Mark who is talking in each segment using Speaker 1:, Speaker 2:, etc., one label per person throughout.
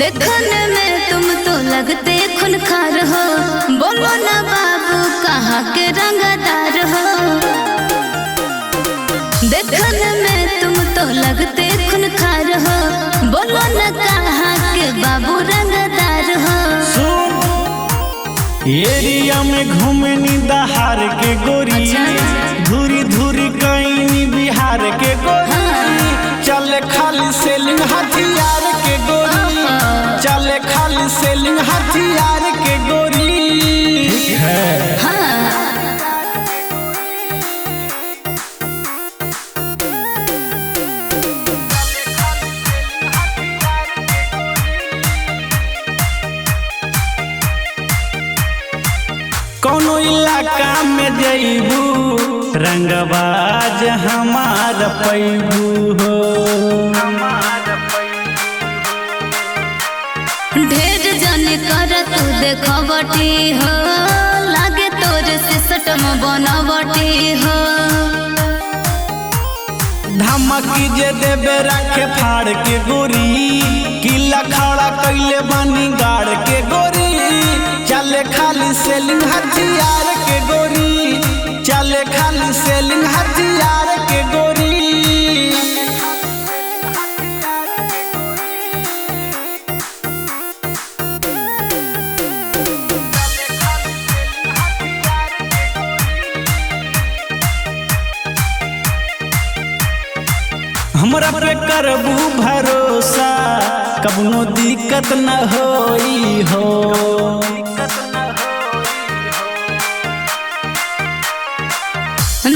Speaker 1: देखने में तुम तो लगते खूंखार हो, बोलो ना बाबू कहाँ के रंगदार हो। देखने में तुम तो लगते खूंखार हो, बोलो ना कहाँ के बाबू रंगदार हो।
Speaker 2: एरिया में घूमनी दहार के गोरी, धूरी धूरी कहीं बिहार के गोरी, चले खाली सेलिंग हथियार के गोरी, चले खाली सेलिंग हथियार के गोरी। ठीक है कौनो इलाका में जइबू रंगबाज हमार पैबू हो।
Speaker 1: ढेर जने कर तू देखवटी हो, लागे तोर सिस्टम बनवटी हो।
Speaker 2: धमकी जे देबे रखे फाड़ के गोरी, किला खड़ा कैले बानी गाड़ के गोरी, चले खाली सेलिंग हथियार के गोरी, चले खाली सेलिंग हथियार के गोरी। हमरा पे करबू भरोसा, कबनो दिक्कत न होई हो।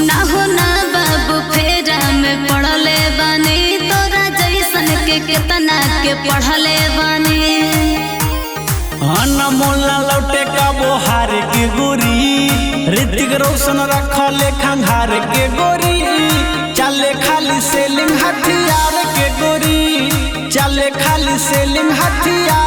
Speaker 1: ना हो ना बाबू फेरा में पढ़ले बानी, तोरा जैसन के कितना के पढ़ले बानी।
Speaker 2: अनमोल लौटे का बोहार के गोरी, ऋतिक रोशन रखले खंघार के गोरी, चले खाली सेलिंग हथियार के गोरी, चले खाली सेलिंग हथियार।